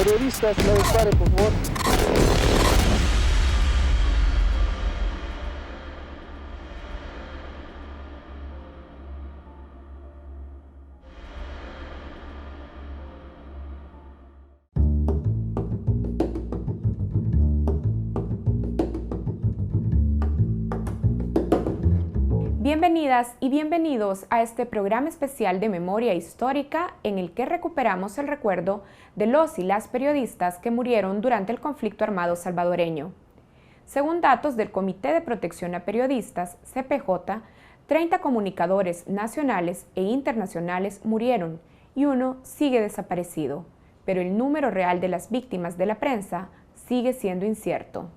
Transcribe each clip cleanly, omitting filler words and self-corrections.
Periodistas, no dispare, por favor. Bienvenidas y bienvenidos a este programa especial de memoria histórica en el que recuperamos el recuerdo de los y las periodistas que murieron durante el conflicto armado salvadoreño. Según datos del Comité de Protección a Periodistas, CPJ, 30 comunicadores nacionales e internacionales murieron y uno sigue desaparecido, pero el número real de las víctimas de la prensa sigue siendo incierto.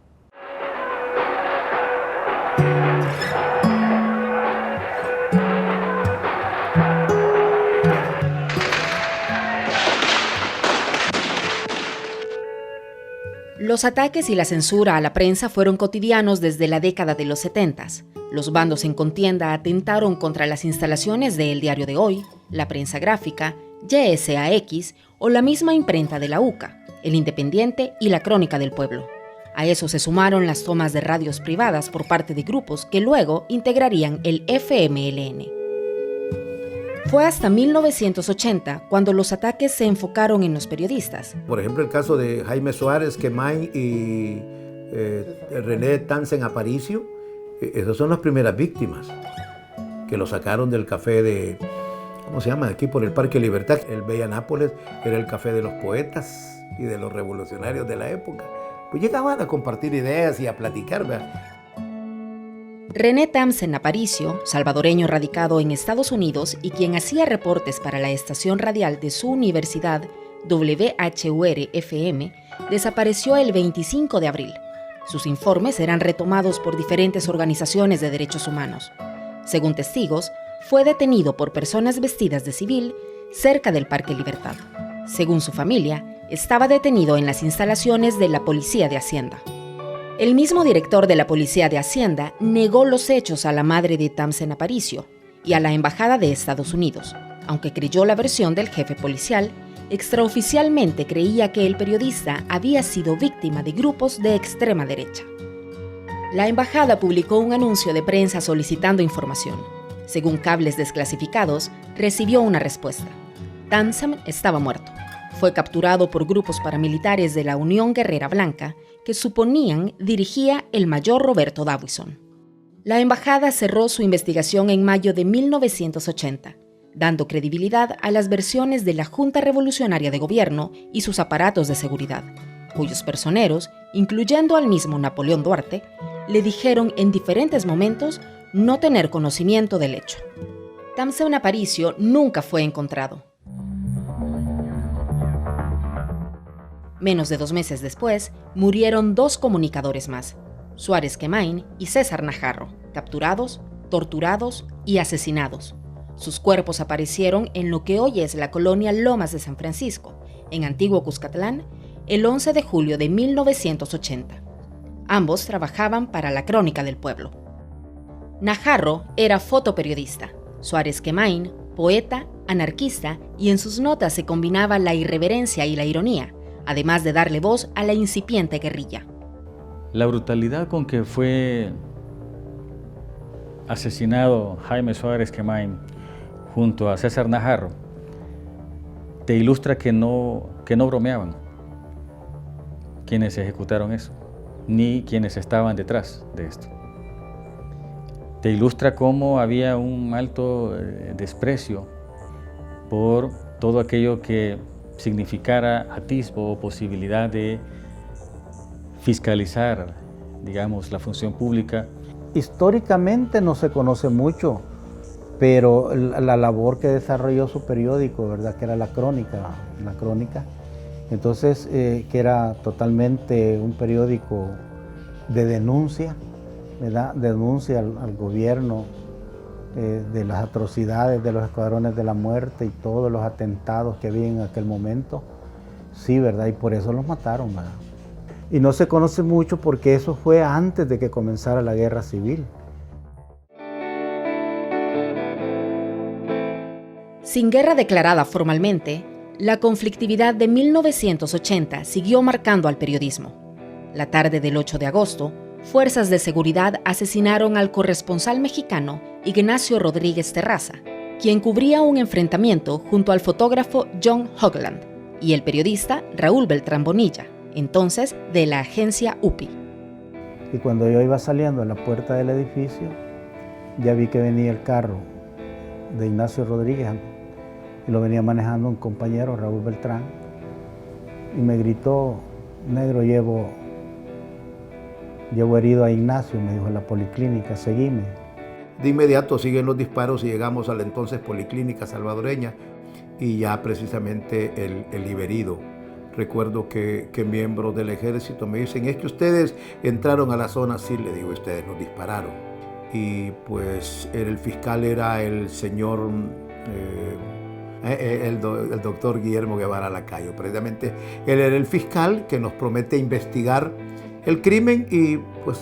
Los ataques y la censura a la prensa fueron cotidianos desde la década de los 70. Los bandos en contienda atentaron contra las instalaciones de El Diario de Hoy, La Prensa Gráfica, YSAX o la misma imprenta de la UCA, El Independiente y La Crónica del Pueblo. A eso se sumaron las tomas de radios privadas por parte de grupos que luego integrarían el FMLN. Fue hasta 1980 cuando los ataques se enfocaron en los periodistas. Por ejemplo, el caso de Jaime Suárez Quemain y René Thamsen Aparicio, esas son las primeras víctimas que lo sacaron del café de, ¿cómo se llama? Aquí por el Parque Libertad. El Bella Nápoles era el café de los poetas y de los revolucionarios de la época. Pues llegaban a compartir ideas y a platicar, ¿verdad? René Thamsen Aparicio, salvadoreño radicado en Estados Unidos y quien hacía reportes para la estación radial de su universidad, WHUR-FM, desapareció el 25 de abril. Sus informes eran retomados por diferentes organizaciones de derechos humanos. Según testigos, fue detenido por personas vestidas de civil cerca del Parque Libertad. Según su familia, estaba detenido en las instalaciones de la Policía de Hacienda. El mismo director de la Policía de Hacienda negó los hechos a la madre de Thamsen Aparicio y a la Embajada de Estados Unidos, aunque creyó la versión del jefe policial. Extraoficialmente creía que el periodista había sido víctima de grupos de extrema derecha. La embajada publicó un anuncio de prensa solicitando información. Según cables desclasificados, recibió una respuesta. Thamsen estaba muerto. Fue capturado por grupos paramilitares de la Unión Guerrera Blanca que suponían dirigía el mayor Roberto Davison. La embajada cerró su investigación en mayo de 1980, dando credibilidad a las versiones de la Junta Revolucionaria de Gobierno y sus aparatos de seguridad, cuyos personeros, incluyendo al mismo Napoleón Duarte, le dijeron en diferentes momentos no tener conocimiento del hecho. Thamsen Aparicio nunca fue encontrado. Menos de 2 meses después, murieron 2 comunicadores más, Suárez Quemain y César Najarro, capturados, torturados y asesinados. Sus cuerpos aparecieron en lo que hoy es la colonia Lomas de San Francisco, en Antiguo Cuscatlán, el 11 de julio de 1980. Ambos trabajaban para La Crónica del Pueblo. Najarro era fotoperiodista, Suárez Quemain, poeta, anarquista, y en sus notas se combinaba la irreverencia y la ironía, además de darle voz a la incipiente guerrilla. La brutalidad con que fue asesinado Jaime Suárez Quemain junto a César Najarro te ilustra que no bromeaban quienes ejecutaron eso, ni quienes estaban detrás de esto. Te ilustra cómo había un alto desprecio por todo aquello que significara atisbo o posibilidad de fiscalizar, digamos, la función pública. Históricamente no se conoce mucho, pero la labor que desarrolló su periódico, ¿verdad? Que era La Crónica. Entonces, que era totalmente un periódico de denuncia, ¿verdad? Denuncia al gobierno de las atrocidades de los escuadrones de la muerte y todos los atentados que había en aquel momento. Sí, ¿verdad? Y por eso los mataron, ¿verdad? Y no se conoce mucho porque eso fue antes de que comenzara la guerra civil. Sin guerra declarada formalmente, La conflictividad de 1980 siguió marcando al periodismo. La tarde del 8 de agosto, fuerzas de seguridad asesinaron al corresponsal mexicano Ignacio Rodríguez Terraza, quien cubría un enfrentamiento junto al fotógrafo John Hogland y el periodista Raúl Beltrán Bonilla, entonces de la agencia UPI. Y cuando yo iba saliendo a la puerta del edificio, ya vi que venía el carro de Ignacio Rodríguez y lo venía manejando un compañero, Raúl Beltrán, y me gritó: negro, llevo herido a Ignacio, me dijo, en la policlínica, seguime. De inmediato siguen los disparos y llegamos a la entonces policlínica salvadoreña y ya precisamente el herido. Recuerdo que miembros del ejército me dicen: es que ustedes entraron a la zona. Sí, le digo, ustedes nos dispararon. Y pues el fiscal era el señor, el doctor Guillermo Guevara Lacayo. Precisamente él era el fiscal que nos promete investigar el crimen y pues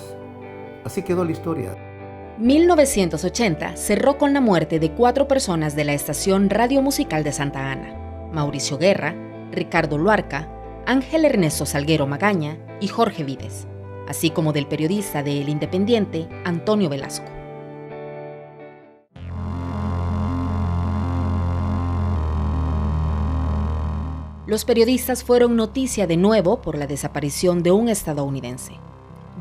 así quedó la historia. 1980 cerró con la muerte de 4 personas de la estación Radio Musical de Santa Ana: Mauricio Guerra, Ricardo Luarca, Ángel Ernesto Salguero Magaña y Jorge Vides, así como del periodista de El Independiente, Antonio Velasco. Los periodistas fueron noticia de nuevo por la desaparición de un estadounidense,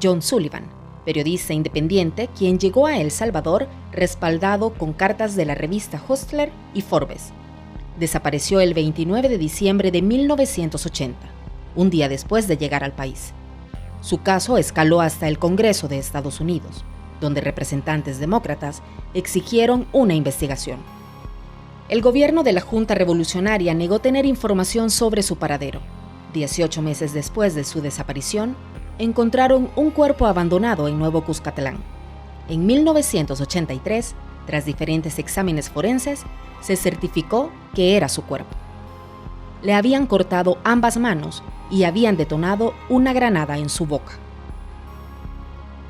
John Sullivan, periodista independiente quien llegó a El Salvador respaldado con cartas de la revista Hustler y Forbes. Desapareció el 29 de diciembre de 1980, un día después de llegar al país. Su caso escaló hasta el Congreso de Estados Unidos, donde representantes demócratas exigieron una investigación. El gobierno de la Junta Revolucionaria negó tener información sobre su paradero. 18 meses después de su desaparición, encontraron un cuerpo abandonado en Nuevo Cuscatlán. En 1983, tras diferentes exámenes forenses, se certificó que era su cuerpo. Le habían cortado ambas manos y habían detonado una granada en su boca.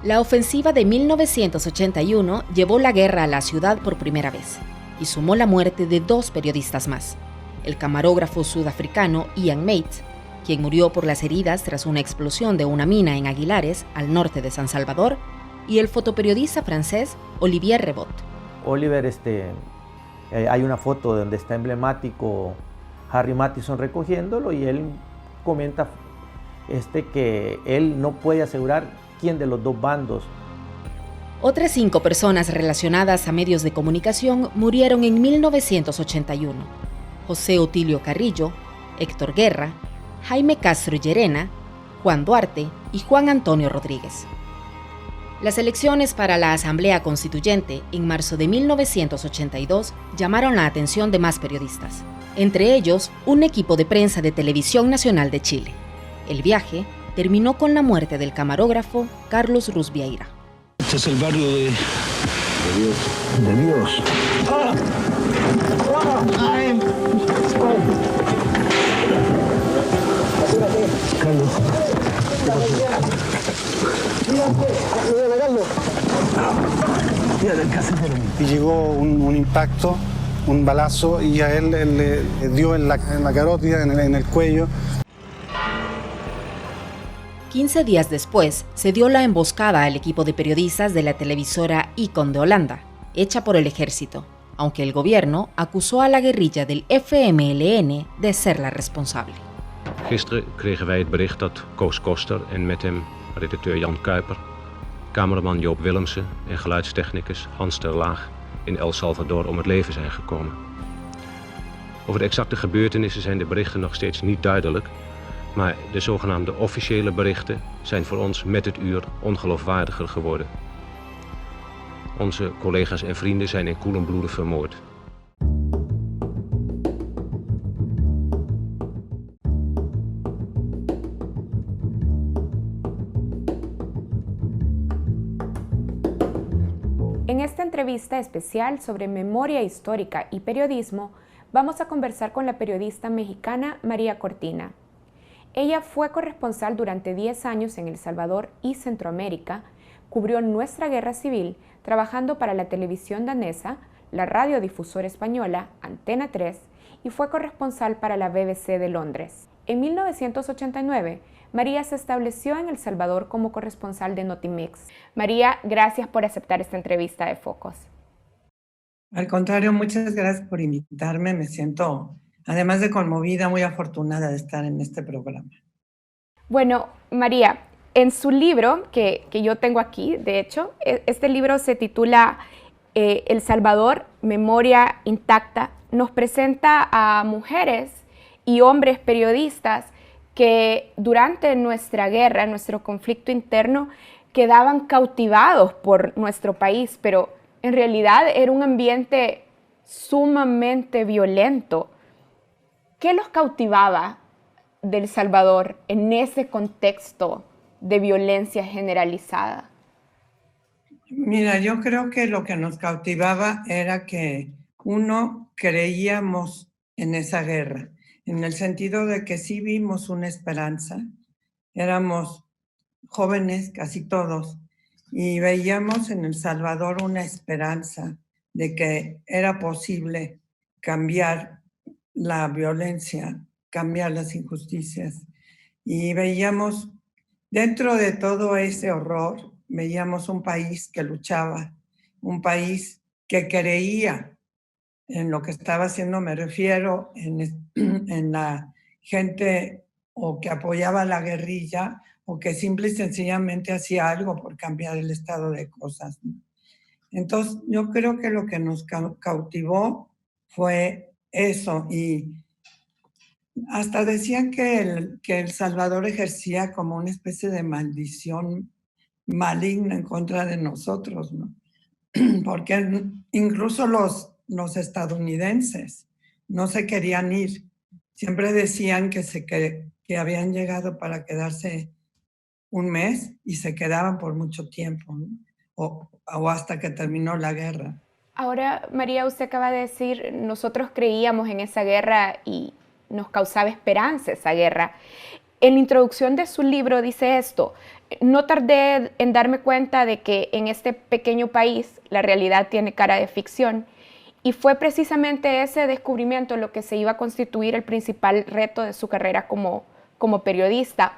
La ofensiva de 1981 llevó la guerra a la ciudad por primera vez y sumó la muerte de 2 periodistas más: el camarógrafo sudafricano Ian Mates, quien murió por las heridas tras una explosión de una mina en Aguilares, al norte de San Salvador, y el fotoperiodista francés Olivier Rebot. Oliver, hay una foto donde está emblemático Harry Mathison recogiéndolo y él comenta que él no puede asegurar quién de los 2 bandos. Otras 5 personas relacionadas a medios de comunicación murieron en 1981: José Otilio Carrillo, Héctor Guerra, Jaime Castro Llerena, Juan Duarte y Juan Antonio Rodríguez. Las elecciones para la Asamblea Constituyente en marzo de 1982 llamaron la atención de más periodistas, entre ellos un equipo de prensa de Televisión Nacional de Chile. El viaje terminó con la muerte del camarógrafo Carlos Ruz Vieira. Este es el barrio de Dios. De Dios. Carlos. Y llegó un impacto, un balazo, y a él le dio en la carótida, en el cuello. 15 días después, se dio la emboscada al equipo de periodistas de la televisora Icon de Holanda, hecha por el ejército, aunque el gobierno acusó a la guerrilla del FMLN de ser la responsable. Gisteren kregen wij het bericht dat Koos Koster en met hem redacteur Jan Kuiper, cameraman Joop Willemsen en geluidstechnicus Hans ter Laag in El Salvador om het leven zijn gekomen. Over de exacte gebeurtenissen zijn de berichten nog steeds niet duidelijk, maar de zogenaamde officiële berichten zijn voor ons met het uur ongeloofwaardiger geworden. Onze collega's en vrienden zijn in koel en bloede vermoord. En esta entrevista especial sobre memoria histórica y periodismo, vamos a conversar con la periodista mexicana María Cortina. Ella fue corresponsal durante 10 años en El Salvador y Centroamérica, cubrió nuestra guerra civil trabajando para la televisión danesa, la radiodifusora española Antena 3 y fue corresponsal para la BBC de Londres. En 1989, María se estableció en El Salvador como corresponsal de Notimix. María, gracias por aceptar esta entrevista de Focos. Al contrario, muchas gracias por invitarme. Me siento, además de conmovida, muy afortunada de estar en este programa. Bueno, María, en su libro, que yo tengo aquí, de hecho, este libro se titula El Salvador, Memoria Intacta. Nos presenta a mujeres y hombres periodistas que durante nuestra guerra, nuestro conflicto interno, quedaban cautivados por nuestro país, pero en realidad era un ambiente sumamente violento. ¿Qué los cautivaba de El Salvador en ese contexto de violencia generalizada? Mira, yo creo que lo que nos cautivaba era que uno creíamos en esa guerra, en el sentido de que sí vimos una esperanza. Éramos jóvenes, casi todos, y veíamos en El Salvador una esperanza de que era posible cambiar la violencia, cambiar las injusticias. Y veíamos, dentro de todo ese horror, veíamos un país que luchaba, un país que creía en lo que estaba haciendo. Me refiero en la gente o que apoyaba la guerrilla o que simple y sencillamente hacía algo por cambiar el estado de cosas, ¿no? Entonces, yo creo que lo que nos cautivó fue eso, y hasta decían que El Salvador ejercía como una especie de maldición maligna en contra de nosotros, ¿no? Porque incluso los estadounidenses no se querían ir. Siempre decían que habían llegado para quedarse un mes y se quedaban por mucho tiempo, ¿no? O hasta que terminó la guerra. Ahora, María, usted acaba de decir, nosotros creíamos en esa guerra y nos causaba esperanza esa guerra. En la introducción de su libro dice esto: no tardé en darme cuenta de que en este pequeño país la realidad tiene cara de ficción, y fue precisamente ese descubrimiento lo que se iba a constituir el principal reto de su carrera como periodista.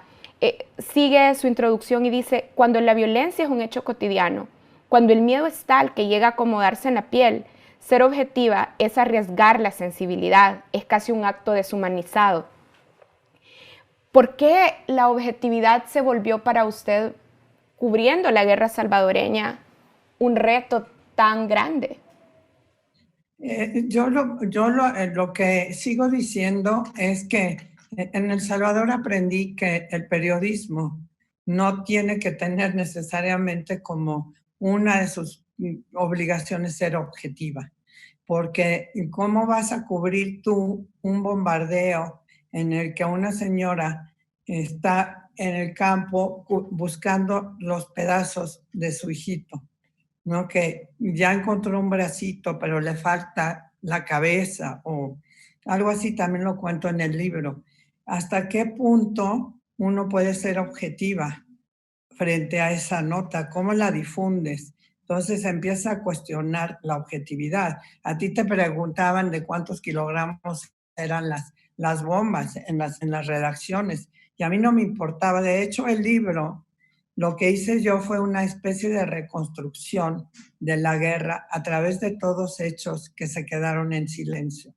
Sigue su introducción y dice: cuando la violencia es un hecho cotidiano, cuando el miedo es tal que llega a acomodarse en la piel, ser objetiva es arriesgar la sensibilidad, es casi un acto deshumanizado. ¿Por qué la objetividad se volvió para usted, cubriendo la guerra salvadoreña, un reto tan grande? Yo lo que sigo diciendo es que en El Salvador aprendí que el periodismo no tiene que tener necesariamente como una de sus obligaciones ser objetiva, porque ¿cómo vas a cubrir tú un bombardeo en el que una señora está en el campo buscando los pedazos de su hijito, ¿no? Que ya encontró un bracito, pero le falta la cabeza o algo así? También lo cuento en el libro. ¿Hasta qué punto uno puede ser objetiva frente a esa nota? ¿Cómo la difundes? Entonces empieza a cuestionar la objetividad. A ti te preguntaban de cuántos kilogramos eran las bombas en las redacciones, y a mí no me importaba. De hecho, el libro, lo que hice yo fue una especie de reconstrucción de la guerra a través de todos hechos que se quedaron en silencio.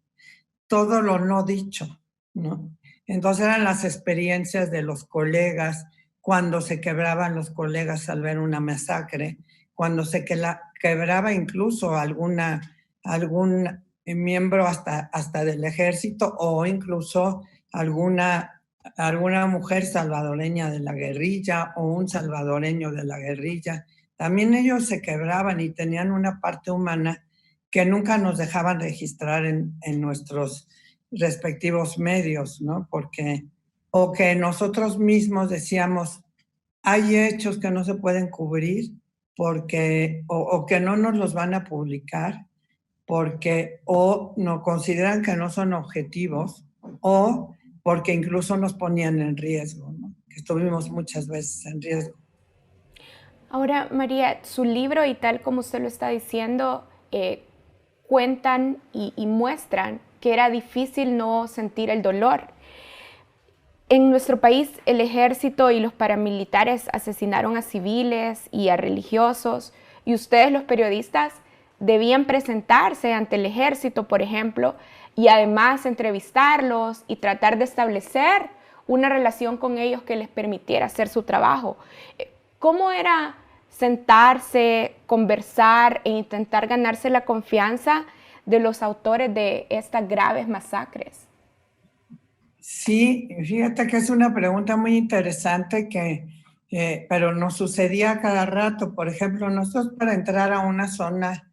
Todo lo no dicho, ¿no? Entonces eran las experiencias de los colegas, cuando se quebraban los colegas al ver una masacre, cuando se quebraba incluso algún miembro hasta del ejército, o incluso alguna mujer salvadoreña de la guerrilla o un salvadoreño de la guerrilla. También ellos se quebraban y tenían una parte humana que nunca nos dejaban registrar en nuestros respectivos medios, ¿no? O que nosotros mismos decíamos, hay hechos que no se pueden cubrir o que no nos los van a publicar o no consideran que no son objetivos, o porque incluso nos ponían en riesgo, ¿no? Que estuvimos muchas veces en riesgo. Ahora, María, su libro, y tal como usted lo está diciendo, cuentan y muestran que era difícil no sentir el dolor. En nuestro país, el ejército y los paramilitares asesinaron a civiles y a religiosos, y ustedes, los periodistas, debían presentarse ante el ejército, por ejemplo, y además entrevistarlos y tratar de establecer una relación con ellos que les permitiera hacer su trabajo. ¿Cómo era sentarse, conversar e intentar ganarse la confianza de los autores de estas graves masacres? Sí, fíjate que es una pregunta muy interesante pero nos sucedía cada rato. Por ejemplo, nosotros para entrar a una zona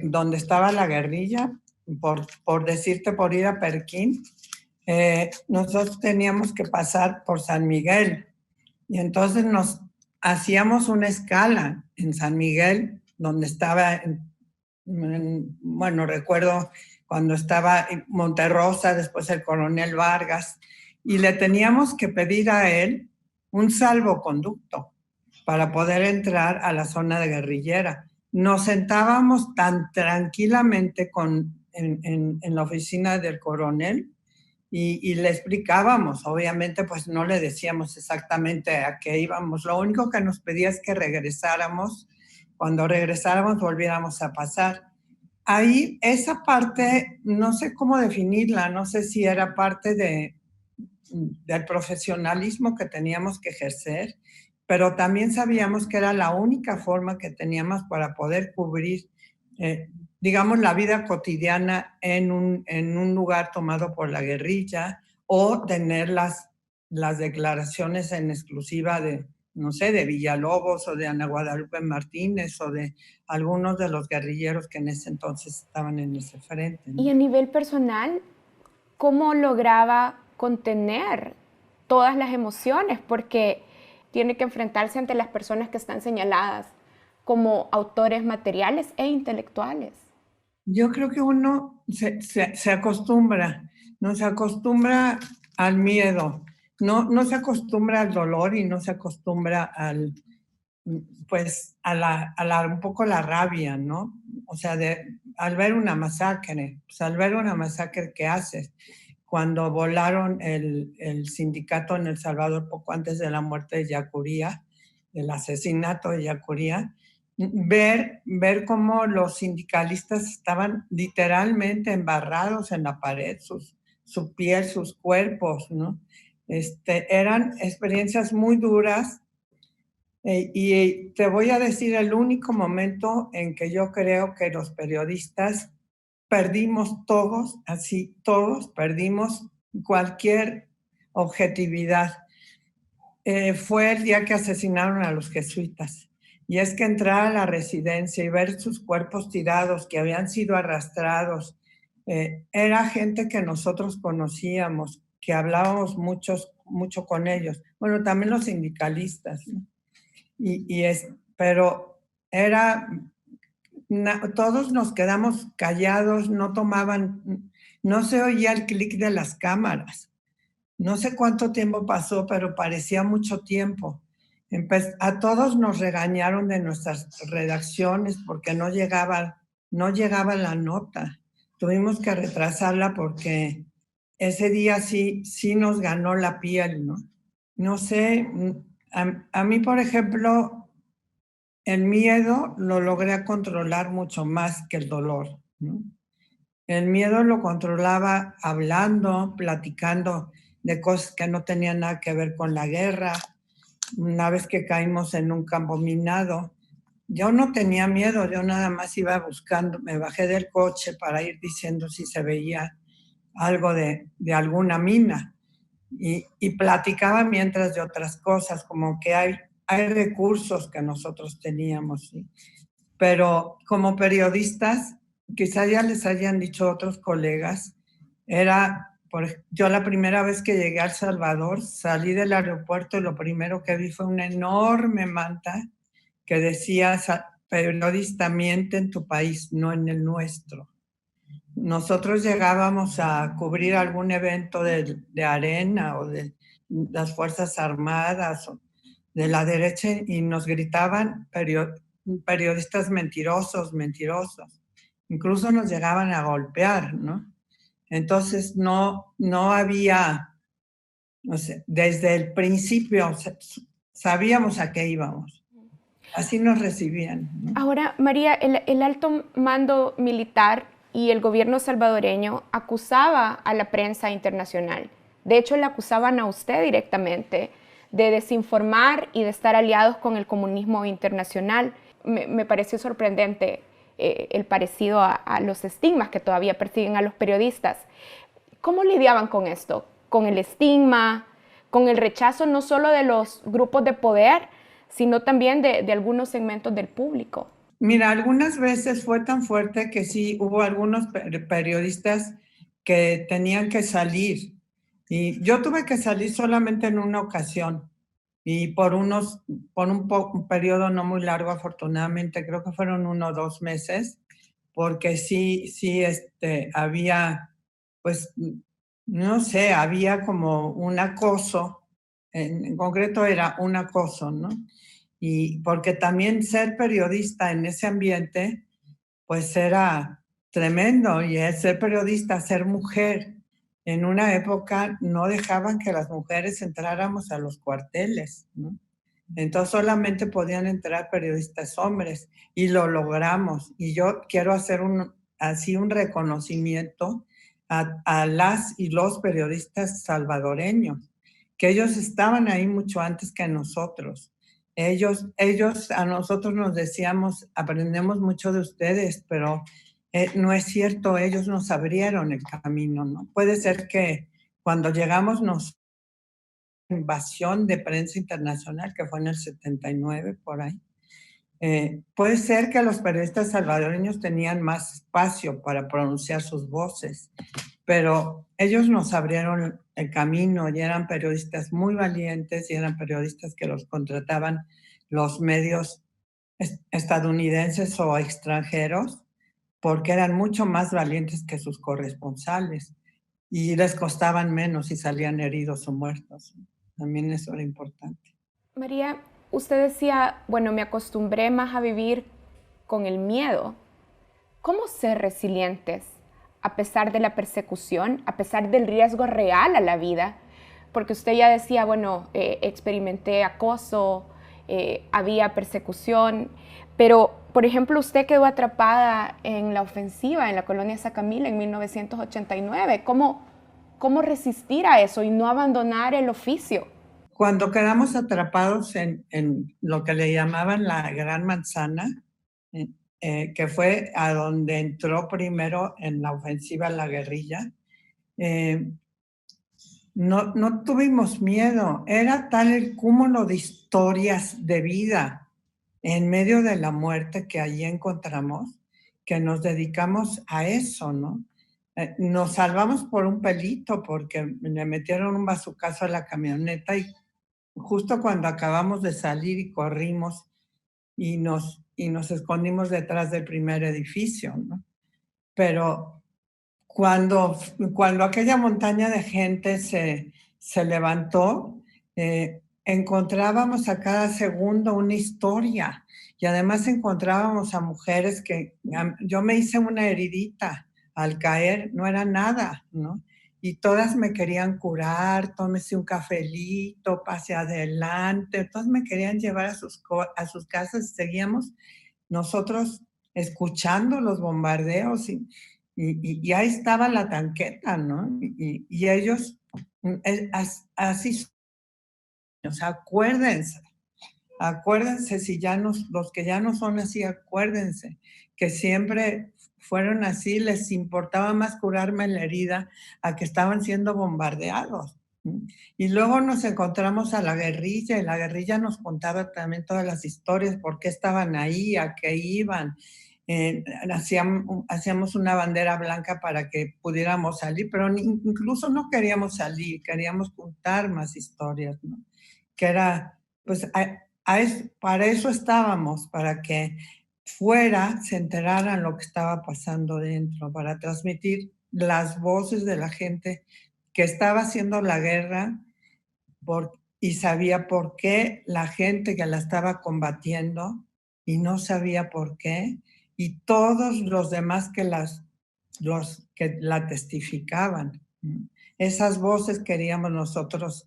donde estaba la guerrilla, por decirte, por ir a Perquín, nosotros teníamos que pasar por San Miguel. Y entonces nos hacíamos una escala en San Miguel, donde estaba, bueno, recuerdo cuando estaba en Monterrosa, después el coronel Vargas, y le teníamos que pedir a él un salvoconducto para poder entrar a la zona de guerrillera. Nos sentábamos tan tranquilamente en la oficina del coronel y le explicábamos. Obviamente, pues no le decíamos exactamente a qué íbamos. Lo único que nos pedía es que regresáramos. Cuando regresáramos, volviéramos a pasar. Ahí, esa parte, no sé cómo definirla, no sé si era parte del profesionalismo que teníamos que ejercer, pero también sabíamos que era la única forma que teníamos para poder cubrir, digamos, la vida cotidiana en un lugar tomado por la guerrilla, o tener las declaraciones en exclusiva de, no sé, de Villalobos o de Ana Guadalupe Martínez o de algunos de los guerrilleros que en ese entonces estaban en ese frente, ¿no? Y a nivel personal, ¿cómo lograba contener todas las emociones? Porque tiene que enfrentarse ante las personas que están señaladas como autores materiales e intelectuales. Yo creo que uno se acostumbra, no se acostumbra al miedo, no se acostumbra al dolor y no se acostumbra pues un poco la rabia, ¿no? O sea, al ver una masacre, pues al ver una masacre que haces, cuando volaron el sindicato en El Salvador poco antes de la muerte de Yacuría, del asesinato de Yacuría, ver cómo los sindicalistas estaban literalmente embarrados en la pared, su piel, sus cuerpos, ¿no? Eran experiencias muy duras. Y te voy a decir el único momento en que yo creo que los periodistas perdimos todos, así todos, perdimos cualquier objetividad. Fue el día que asesinaron a los jesuitas. Y es que entrar a la residencia y ver sus cuerpos tirados, que habían sido arrastrados, era gente que nosotros conocíamos, que hablábamos mucho con ellos. Bueno, también los sindicalistas, ¿no? Pero todos nos quedamos callados, no se oía el clic de las cámaras. No sé cuánto tiempo pasó, pero parecía mucho tiempo. A todos nos regañaron de nuestras redacciones porque no llegaba la nota. Tuvimos que retrasarla porque ese día sí nos ganó la piel, ¿no? No sé, a mí, por ejemplo, el miedo lo logré controlar mucho más que el dolor, ¿no? El miedo lo controlaba hablando, platicando de cosas que no tenían nada que ver con la guerra. Una vez que caímos en un campo minado, yo no tenía miedo, yo nada más iba buscando, me bajé del coche para ir diciendo si se veía algo de alguna mina. Y platicaba mientras de otras cosas, como que hay recursos que nosotros teníamos, ¿sí? Pero como periodistas, quizá ya les hayan dicho otros colegas, yo la primera vez que llegué a El Salvador, salí del aeropuerto y lo primero que vi fue una enorme manta que decía: periodista, miente en tu país, no en el nuestro. Nosotros llegábamos a cubrir algún evento de Arena o de las Fuerzas Armadas o de la derecha y nos gritaban periodistas mentirosos. incluso nos llegaban a golpear, ¿no? Entonces no había, no sé, desde el principio sabíamos a qué íbamos. Así nos recibían, ¿no? Ahora, María, el alto mando militar y el gobierno salvadoreño acusaba a la prensa internacional. De hecho, le acusaban a usted directamente de desinformar y de estar aliados con el comunismo internacional. Me pareció sorprendente el parecido a los estigmas que todavía persiguen a los periodistas. ¿Cómo lidiaban con esto? Con el estigma, con el rechazo no solo de los grupos de poder, sino también de algunos segmentos del público. Mira, algunas veces fue tan fuerte que sí hubo algunos periodistas que tenían que salir. Y yo tuve que salir solamente en una ocasión y por un periodo no muy largo, afortunadamente, creo que fueron 1 o 2 meses, porque sí, había, pues, no sé, había como un acoso, en concreto era un acoso, ¿no? Y porque también ser periodista en ese ambiente, pues era tremendo. Y ser periodista, ser mujer, en una época no dejaban que las mujeres entráramos a los cuarteles, ¿no? Entonces solamente podían entrar periodistas hombres y lo logramos. Y yo quiero hacer un reconocimiento a las y los periodistas salvadoreños, que ellos estaban ahí mucho antes que nosotros. Ellos a nosotros nos decíamos, aprendemos mucho de ustedes, pero no es cierto, ellos nos abrieron el camino, ¿no? Puede ser que cuando llegamos invasión de prensa internacional, que fue en el 79, por ahí. Puede ser que los periodistas salvadoreños tenían más espacio para pronunciar sus voces, pero ellos nos abrieron el camino y eran periodistas muy valientes y eran periodistas que los contrataban los medios estadounidenses o extranjeros porque eran mucho más valientes que sus corresponsales y les costaban menos y salían heridos o muertos. También eso era importante. María, usted decía, bueno, me acostumbré más a vivir con el miedo. ¿Cómo ser resilientes a pesar de la persecución, a pesar del riesgo real a la vida? Porque usted ya decía, bueno, experimenté acoso, había persecución, pero, por ejemplo, usted quedó atrapada en la ofensiva en la colonia Sacamila en 1989. ¿Cómo resistir a eso y no abandonar el oficio? Cuando quedamos atrapados en lo que le llamaban la Gran Manzana, que fue a donde entró primero en la ofensiva la guerrilla, no tuvimos miedo. Era tal el cúmulo de historias de vida en medio de la muerte que allí encontramos, que nos dedicamos a eso, ¿no? Nos salvamos por un pelito porque le metieron un bazucazo a la camioneta y justo cuando acabamos de salir y corrimos y nos escondimos detrás del primer edificio, ¿no? Pero cuando aquella montaña de gente se levantó, encontrábamos a cada segundo una historia y además encontrábamos a mujeres que yo me hice una heridita al caer, no era nada, ¿no? Y todas me querían curar, tómese un cafelito, pase adelante, todas me querían llevar a sus casas y seguíamos nosotros escuchando los bombardeos y ahí estaba la tanqueta, ¿no? Y ellos, así, o sea, acuérdense si ya los que ya no son así, acuérdense que siempre fueron así, les importaba más curarme la herida a que estaban siendo bombardeados. Y luego nos encontramos a la guerrilla y la guerrilla nos contaba también todas las historias, por qué estaban ahí, a qué iban. Hacíamos una bandera blanca para que pudiéramos salir, pero incluso no queríamos salir, queríamos contar más historias, ¿no? Que era, pues, para eso estábamos, para que fuera se enteraran lo que estaba pasando dentro, para transmitir las voces de la gente que estaba haciendo la guerra y sabía por qué la gente que la estaba combatiendo y no sabía por qué, y todos los demás los que la testificaban. Esas voces queríamos nosotros,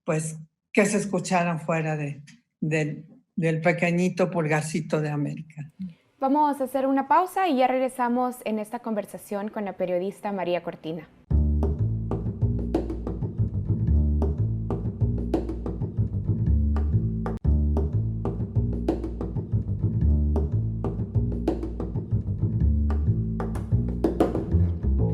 pues, que se escucharan fuera del pequeñito pulgarcito de América. Vamos a hacer una pausa y ya regresamos en esta conversación con la periodista María Cortina.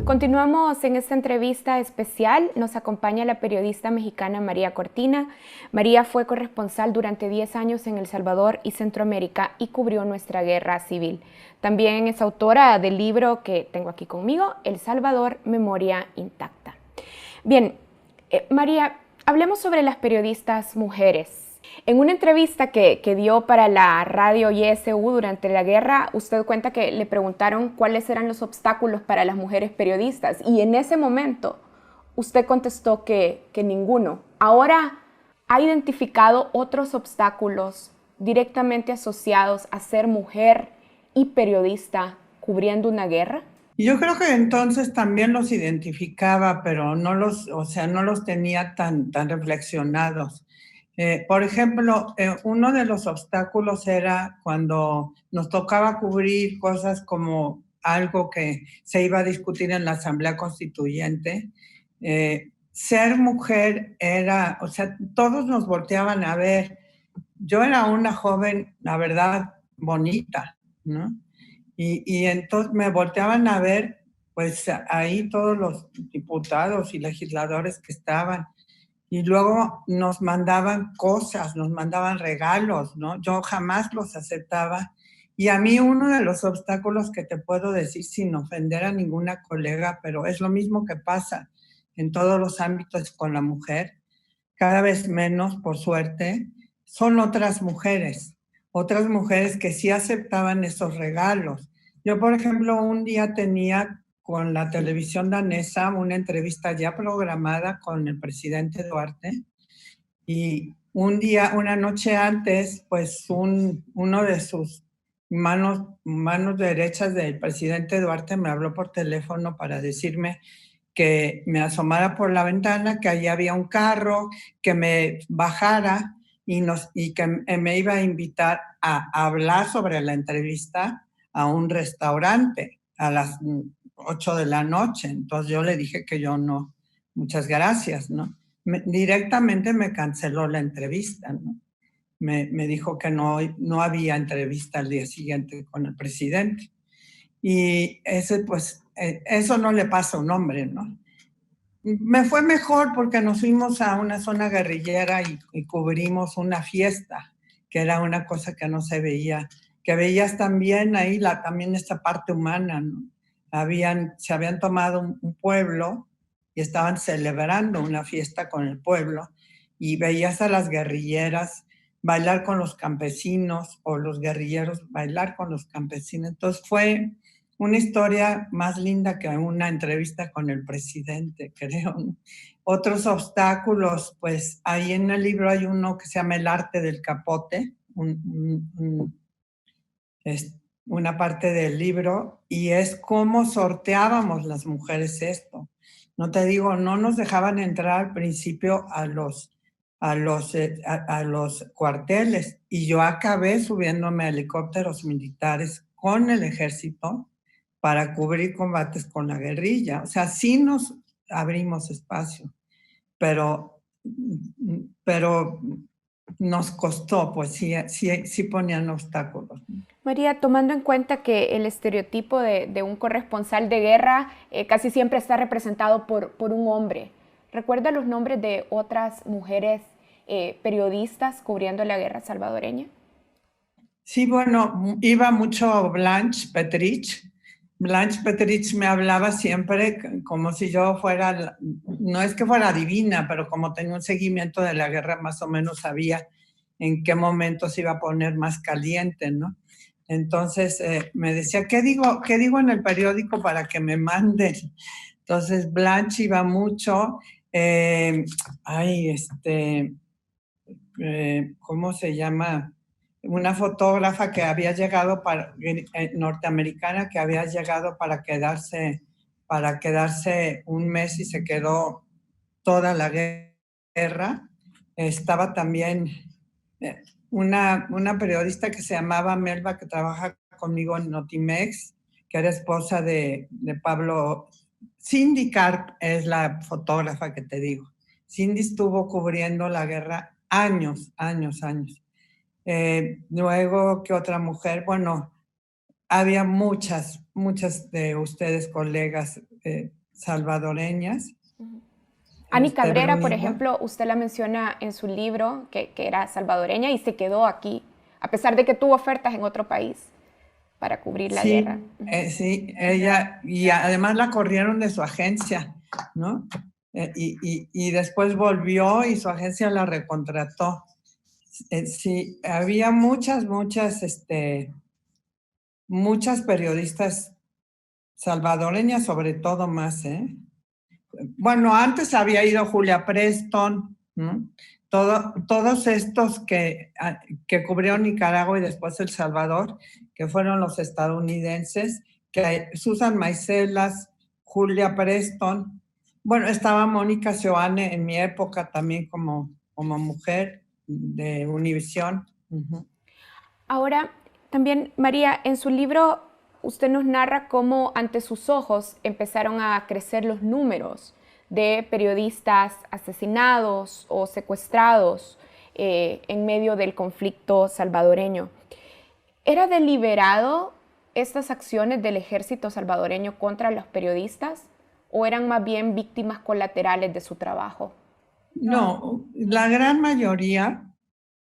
Continuamos en esta entrevista especial. Nos acompaña la periodista mexicana María Cortina. María fue corresponsal durante 10 años en El Salvador y Centroamérica y cubrió nuestra guerra civil. También es autora del libro que tengo aquí conmigo, El Salvador, Memoria Intacta. Bien, María, hablemos sobre las periodistas mujeres. En una entrevista que dio para la radio YSU durante la guerra, usted cuenta que le preguntaron cuáles eran los obstáculos para las mujeres periodistas y en ese momento usted contestó que ninguno. Ahora, ¿ha identificado otros obstáculos directamente asociados a ser mujer y periodista cubriendo una guerra? Yo creo que entonces también los identificaba, pero no los tenía tan reflexionados. Por ejemplo, uno de los obstáculos era cuando nos tocaba cubrir cosas como algo que se iba a discutir en la Asamblea Constituyente. Ser mujer era, todos nos volteaban a ver. Yo era una joven, la verdad, bonita, ¿no? Y entonces me volteaban a ver, pues ahí todos los diputados y legisladores que estaban. Y luego nos mandaban cosas, nos mandaban regalos, ¿no? Yo jamás los aceptaba. Y a mí uno de los obstáculos que te puedo decir sin ofender a ninguna colega, pero es lo mismo que pasa en todos los ámbitos con la mujer, cada vez menos, por suerte, son otras mujeres que sí aceptaban esos regalos. Yo, por ejemplo, un día tenía con la televisión danesa una entrevista ya programada con el presidente Duarte y una noche antes, pues uno de sus manos derechas del presidente Duarte me habló por teléfono para decirme que me asomara por la ventana, que allí había un carro, que me bajara y que me iba a invitar a hablar sobre la entrevista a un restaurante a las 8 de la noche. Entonces yo le dije que yo no, muchas gracias, ¿no? Directamente me canceló la entrevista, ¿no? Me dijo que no había entrevista al día siguiente con el presidente. Y eso no le pasa a un hombre, ¿no? Me fue mejor porque nos fuimos a una zona guerrillera y cubrimos una fiesta, que era una cosa que no se veía, que veías también ahí también esta parte humana, ¿no? Se habían tomado un pueblo y estaban celebrando una fiesta con el pueblo y veías a las guerrilleras bailar con los campesinos o los guerrilleros bailar con los campesinos. Entonces fue una historia más linda que una entrevista con el presidente, creo. Otros obstáculos, pues ahí en el libro hay uno que se llama El arte del capote, una parte del libro, y es cómo sorteábamos las mujeres esto. No te digo, no nos dejaban entrar al principio a los cuarteles, y yo acabé subiéndome a helicópteros militares con el ejército para cubrir combates con la guerrilla. O sea, sí nos abrimos espacio, pero nos costó, pues sí ponían obstáculos. María, tomando en cuenta que el estereotipo de un corresponsal de guerra casi siempre está representado por un hombre, ¿recuerda los nombres de otras mujeres periodistas cubriendo la guerra salvadoreña? Sí, bueno, iba mucho Blanche Petrich. Blanche Petrich me hablaba siempre como si yo fuera, no es que fuera divina, pero como tenía un seguimiento de la guerra, más o menos sabía en qué momento se iba a poner más caliente, ¿no? Entonces me decía, ¿qué digo en el periódico para que me manden? Entonces Blanche iba mucho, ¿cómo se llama? una fotógrafa que había llegado norteamericana, que había llegado para quedarse un mes y se quedó toda la guerra. Estaba también una periodista que se llamaba Melba, que trabaja conmigo en Notimex, que era esposa de Pablo. Cindy Carp es la fotógrafa que te digo. Cindy estuvo cubriendo la guerra años. Luego, ¿qué otra mujer? Bueno, había muchas de ustedes colegas salvadoreñas. Ani Cabrera, por ejemplo, usted la menciona en su libro, que era salvadoreña y se quedó aquí, a pesar de que tuvo ofertas en otro país para cubrir la guerra. Sí, ella, y además la corrieron de su agencia, ¿no? Y después volvió y su agencia la recontrató. Sí, había muchas periodistas salvadoreñas, sobre todo más, ¿eh? Bueno, antes había ido Julia Preston, ¿no? Todos estos que cubrieron Nicaragua y después El Salvador, que fueron los estadounidenses, que Susan Maicelas, Julia Preston, bueno, estaba Mónica Seoane en mi época también como mujer de Univisión. Ahora, también, María, en su libro usted nos narra cómo ante sus ojos empezaron a crecer los números de periodistas asesinados o secuestrados en medio del conflicto salvadoreño. ¿Era deliberado estas acciones del ejército salvadoreño contra los periodistas o eran más bien víctimas colaterales de su trabajo? No, la gran mayoría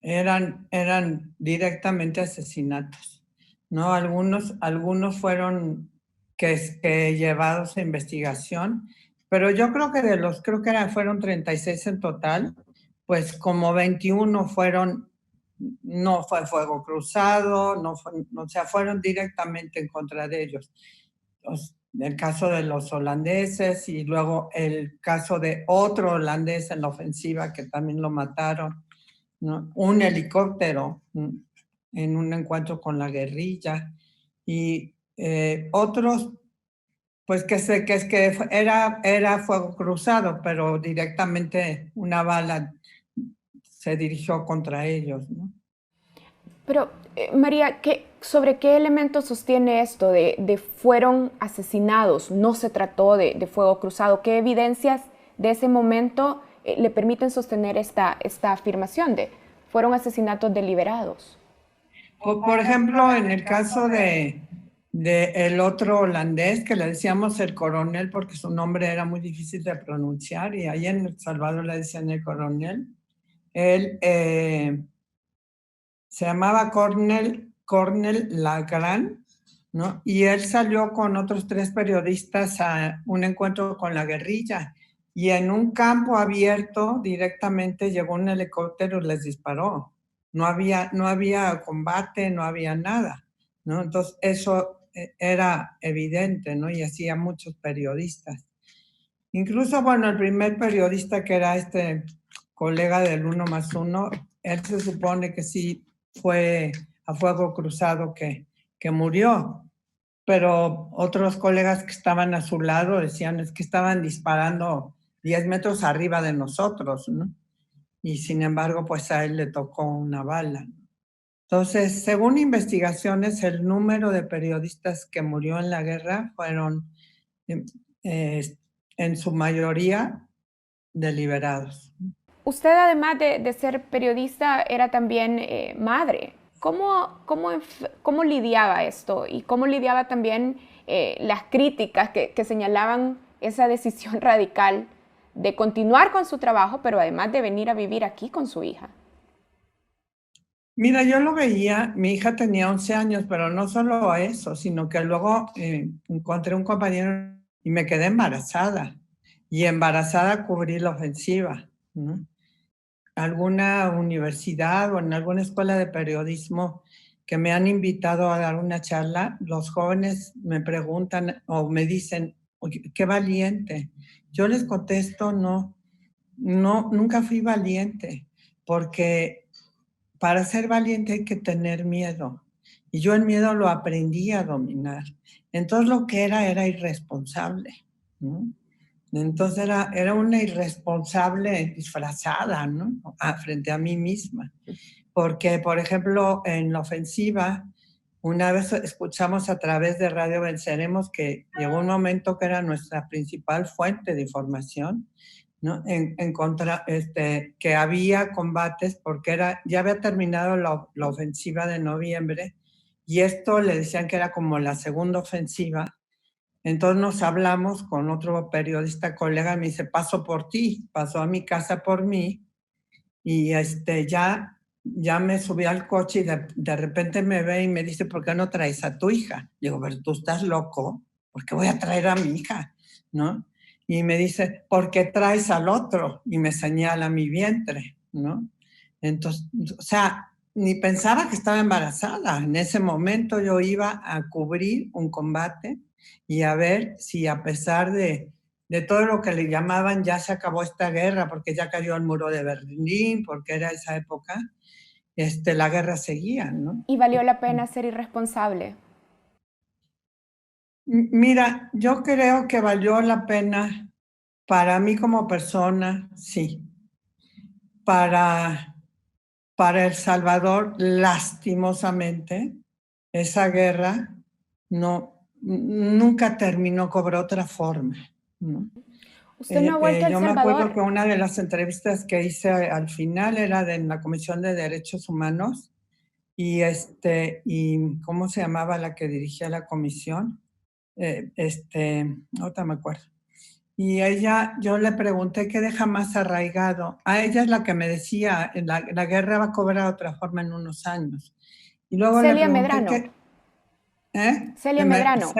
eran directamente asesinatos, ¿no? Algunos fueron llevados a investigación, pero yo creo que fueron 36 en total, pues como 21 no fue fuego cruzado, fueron directamente en contra de ellos. El caso de los holandeses y luego el caso de otro holandés en la ofensiva que también lo mataron, ¿no? Un helicóptero en un encuentro con la guerrilla y otros, pues que era fuego cruzado, pero directamente una bala se dirigió contra ellos, ¿no? Pero, María, ¿sobre qué elementos sostiene esto de fueron asesinados, no se trató de fuego cruzado? ¿Qué evidencias de ese momento le permiten sostener esta afirmación de fueron asesinatos deliberados? Por ejemplo, en el caso de el otro holandés, que le decíamos el coronel porque su nombre era muy difícil de pronunciar, y ahí en El Salvador le decían el coronel, él se llamaba Cornel Lagrán, ¿no? Y él salió con otros 3 periodistas a un encuentro con la guerrilla, y en un campo abierto directamente llegó un helicóptero y les disparó. No había combate, no había nada, ¿no? Entonces eso era evidente, ¿no? Y hacía muchos periodistas. Incluso, bueno, el primer periodista, que era este colega del 1+1, él se supone que sí fue a fuego cruzado que murió, pero otros colegas que estaban a su lado decían es que estaban disparando 10 metros arriba de nosotros, ¿no? Y sin embargo, pues a él le tocó una bala. Entonces, según investigaciones, el número de periodistas que murió en la guerra fueron en su mayoría deliberados. Usted, además de ser periodista, era también madre. ¿Cómo lidiaba esto? Y cómo lidiaba también las críticas que señalaban esa decisión radical de continuar con su trabajo, pero además de venir a vivir aquí con su hija? Mira, yo lo veía, mi hija tenía 11 años, pero no solo eso, sino que luego encontré un compañero y me quedé embarazada. Y embarazada cubrí la ofensiva, ¿no? Alguna universidad o en alguna escuela de periodismo que me han invitado a dar una charla, los jóvenes me preguntan o me dicen, qué valiente. Yo les contesto, no, nunca fui valiente, porque para ser valiente hay que tener miedo. Y yo el miedo lo aprendí a dominar. Entonces lo que era irresponsable, ¿no? Entonces era una irresponsable disfrazada, ¿no? Frente a mí misma. Porque, por ejemplo, en la ofensiva, una vez escuchamos a través de Radio Venceremos que llegó un momento que era nuestra principal fuente de información, ¿no? Que había combates porque ya había terminado la ofensiva de noviembre y esto le decían que era como la segunda ofensiva. Entonces nos hablamos con otro periodista colega, me dice, paso por ti, pasó a mi casa por mí y ya me subí al coche y de repente me ve y me dice, ¿por qué no traes a tu hija? Digo, pero tú estás loco, ¿por qué voy a traer a mi hija? ¿No? Y me dice, ¿por qué traes al otro? Y me señala mi vientre, ¿no? Entonces, o sea, ni pensaba que estaba embarazada. En ese momento yo iba a cubrir un combate y a ver si a pesar de todo lo que le llamaban ya se acabó esta guerra, porque ya cayó el muro de Berlín, porque era esa época, la guerra seguía, ¿no? ¿Y valió la pena ser irresponsable? Mira, yo creo que valió la pena para mí como persona, sí. Para El Salvador, lastimosamente, esa guerra nunca terminó, cobró otra forma, ¿no? ¿Usted no ha vuelto a El yo Salvador? me acuerdo que una de las entrevistas que hice al final era en la Comisión de Derechos Humanos y ¿cómo se llamaba la que dirigía la comisión? Ahorita me acuerdo. Y yo le pregunté qué deja más arraigado. A ella es la que me decía, la guerra va a cobrar otra forma en unos años. Y luego Celia le pregunté Medrano. Celia Medrano.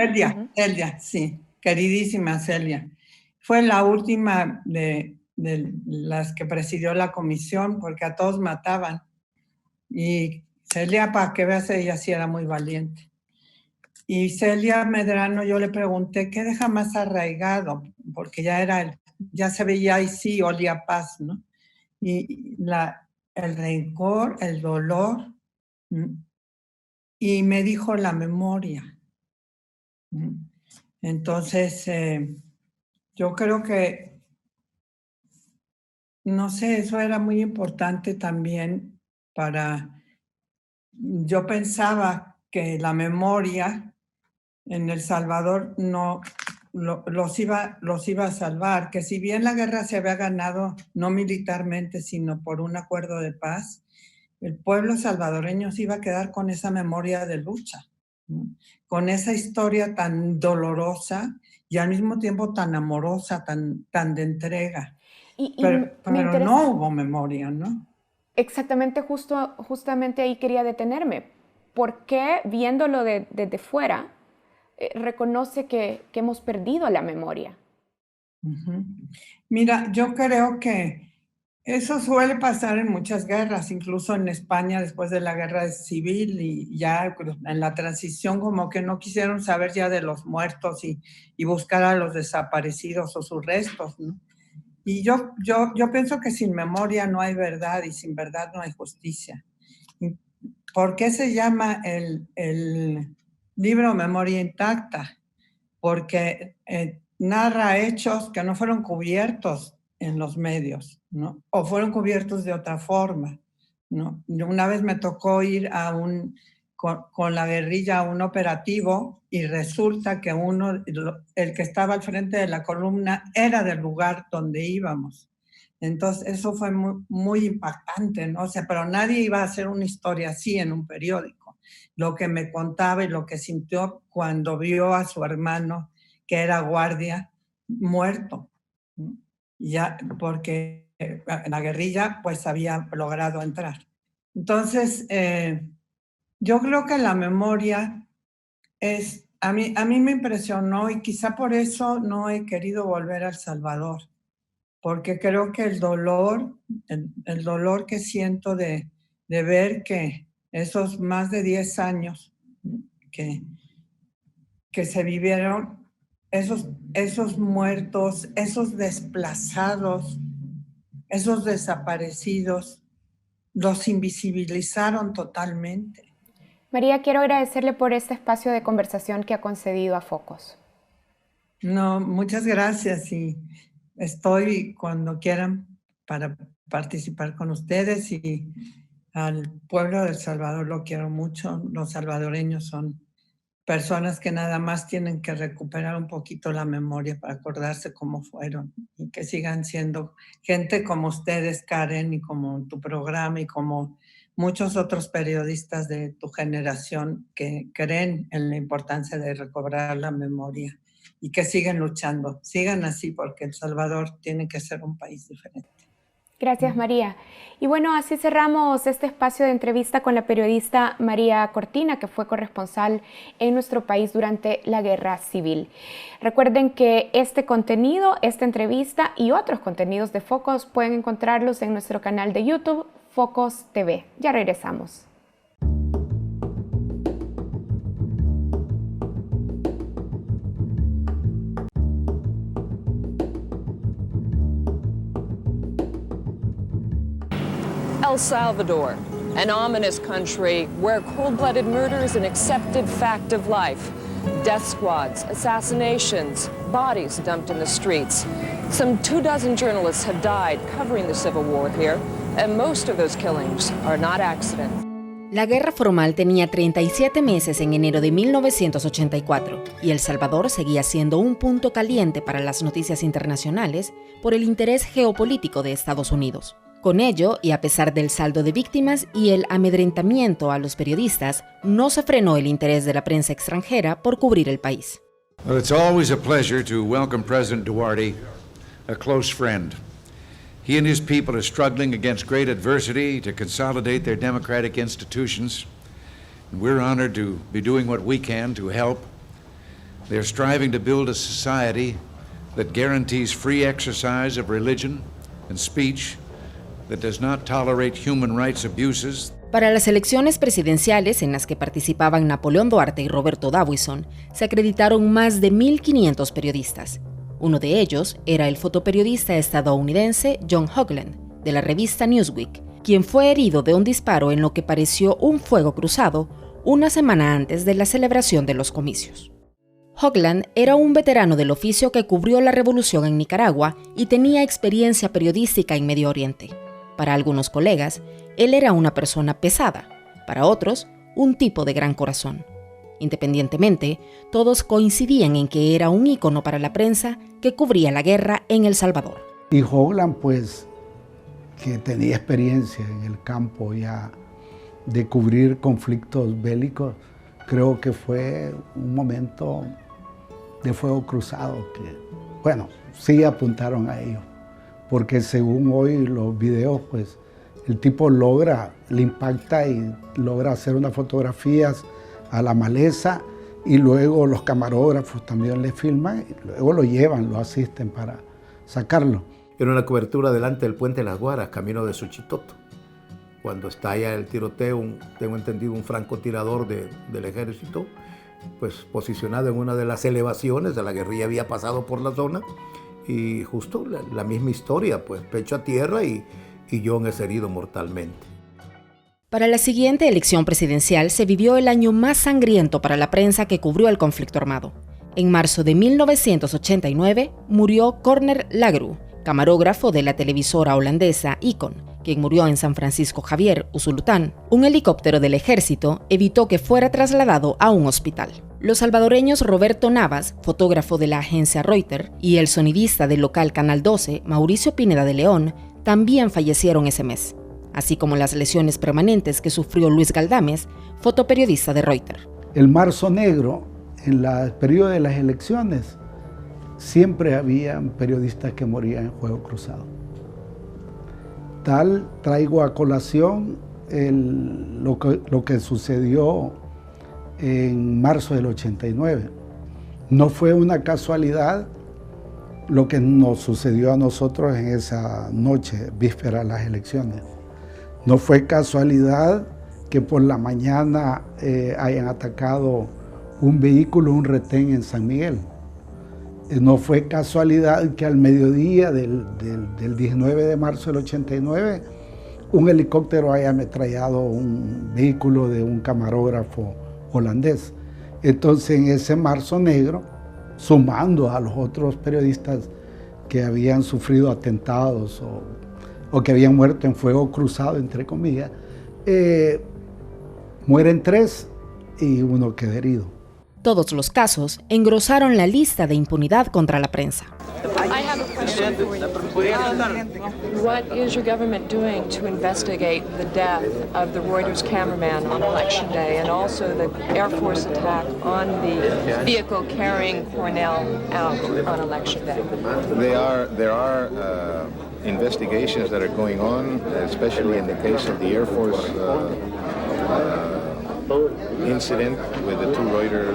Celia, sí, queridísima Celia. Fue la última de las que presidió la comisión porque a todos mataban. Y Celia, para que veas, ella sí era muy valiente. Y Celia Medrano, yo le pregunté, ¿qué deja más arraigado? Porque ya se veía ahí sí, olía paz, ¿no? Y el rencor, el dolor, y me dijo la memoria. Entonces, yo creo que, no sé, eso era muy importante también yo pensaba que la memoria en El Salvador los iba a salvar, que si bien la guerra se había ganado no militarmente, sino por un acuerdo de paz, el pueblo salvadoreño se iba a quedar con esa memoria de lucha, ¿no? Con esa historia tan dolorosa y al mismo tiempo tan amorosa, tan de entrega. Pero no hubo memoria, ¿no? Exactamente, justamente ahí quería detenerme. ¿Por qué, viéndolo desde fuera, reconoce que hemos perdido la memoria? Mira, yo creo que eso suele pasar en muchas guerras, incluso en España después de la guerra civil y ya en la transición como que no quisieron saber ya de los muertos y buscar a los desaparecidos o sus restos, ¿no? Y yo pienso que sin memoria no hay verdad y sin verdad no hay justicia. ¿Por qué se llama el libro Memoria Intacta? Porque narra hechos que no fueron cubiertos en los medios, ¿no? O fueron cubiertos de otra forma, ¿no? Una vez me tocó ir con la guerrilla a un operativo y resulta que el que estaba al frente de la columna era del lugar donde íbamos. Entonces eso fue muy, muy impactante, ¿no? O sea, pero nadie iba a hacer una historia así en un periódico. Lo que me contaba y lo que sintió cuando vio a su hermano, que era guardia, muerto, ¿no? Ya, porque la guerrilla pues había logrado entrar. Entonces, yo creo que la memoria a mí me impresionó y quizá por eso no he querido volver a El Salvador, porque creo que el dolor que siento de ver que esos más de 10 años que se vivieron, esos muertos, esos desplazados, esos desaparecidos, los invisibilizaron totalmente. María, quiero agradecerle por este espacio de conversación que ha concedido a Focos. No, muchas gracias y estoy cuando quieran para participar con ustedes, y al pueblo de El Salvador lo quiero mucho. Los salvadoreños son personas que nada más tienen que recuperar un poquito la memoria para acordarse cómo fueron, y que sigan siendo gente como ustedes, Karen, y como tu programa, y como muchos otros periodistas de tu generación que creen en la importancia de recobrar la memoria y que siguen luchando. Sigan así, porque El Salvador tiene que ser un país diferente. Gracias, María. Y bueno, así cerramos este espacio de entrevista con la periodista María Cortina, que fue corresponsal en nuestro país durante la Guerra Civil. Recuerden que este contenido, esta entrevista y otros contenidos de Focos pueden encontrarlos en nuestro canal de YouTube, Focos TV. Ya regresamos. El Salvador, an ominous country where cold-blooded murder is an accepted fact of life. Death squads, assassinations, bodies dumped in the streets. Some 24 journalists have died covering the civil war here, and most of those killings are not accidents. La guerra formal tenía 37 meses en enero de 1984 y El Salvador seguía siendo un punto caliente para las noticias internacionales por el interés geopolítico de Estados Unidos. Con ello, y a pesar del saldo de víctimas y el amedrentamiento a los periodistas, no se frenó el interés de la prensa extranjera por cubrir el país. Well, it's always a pleasure to welcome President Duarte, a close friend. He and his people are struggling against great adversity to consolidate their democratic institutions. And we're honored to be doing what we can to help. They're striving to build a society that guarantees free exercise of religion and speech, that does not tolerate human rights abuses. Para las elecciones presidenciales en las que participaban Napoleón Duarte y Roberto Davison, se acreditaron más de 1.500 periodistas. Uno de ellos era el fotoperiodista estadounidense John Hoagland, de la revista Newsweek, quien fue herido de un disparo en lo que pareció un fuego cruzado una semana antes de la celebración de los comicios. Hoagland era un veterano del oficio que cubrió la revolución en Nicaragua y tenía experiencia periodística en Medio Oriente. Para algunos colegas, él era una persona pesada, para otros, un tipo de gran corazón. Independientemente, todos coincidían en que era un ícono para la prensa que cubría la guerra en El Salvador. Y Hoagland, pues, que tenía experiencia en el campo ya de cubrir conflictos bélicos, creo que fue un momento de fuego cruzado que, bueno, sí apuntaron a ello. Porque según hoy los videos, pues el tipo le impacta y logra hacer unas fotografías a la maleza, y luego los camarógrafos también le filman y luego lo llevan, lo asisten para sacarlo. Era una cobertura delante del puente de las Guaras, camino de Suchitoto. Cuando estalla el tiroteo, tengo entendido, un francotirador del ejército, pues posicionado en una de las elevaciones, de la guerrilla había pasado por la zona, y justo la misma historia, pues pecho a tierra y John es herido mortalmente. Para la siguiente elección presidencial se vivió el año más sangriento para la prensa que cubrió el conflicto armado. En marzo de 1989 murió Corner Lagru, camarógrafo de la televisora holandesa Icon, quien murió en San Francisco Javier, Usulután. Un helicóptero del ejército evitó que fuera trasladado a un hospital. Los salvadoreños Roberto Navas, fotógrafo de la agencia Reuters, y el sonidista del local Canal 12, Mauricio Pineda de León, también fallecieron ese mes, así como las lesiones permanentes que sufrió Luis Galdames, fotoperiodista de Reuters. El marzo negro, en el periodo de las elecciones, siempre había periodistas que morían en fuego cruzado. Traigo a colación lo que sucedió en marzo del 89. No fue una casualidad lo que nos sucedió a nosotros en esa noche, víspera de las elecciones. No fue casualidad que por la mañana hayan atacado un vehículo, un retén en San Miguel. No fue casualidad que al mediodía del 19 de marzo del 89 un helicóptero haya ametrallado un vehículo de un camarógrafo holandés. Entonces, en ese marzo negro, sumando a los otros periodistas que habían sufrido atentados o que habían muerto en fuego cruzado, entre comillas, mueren 3 y 1 queda herido. Todos los casos engrosaron la lista de impunidad contra la prensa. I have a question for you. What is your government doing to investigate the death of the Reuters cameraman on Election Day and also the Air Force attack on the vehicle carrying Cornell out on Election Day? There are investigations that are going on, especially in the case of the Air Force incident with the 2 Reuters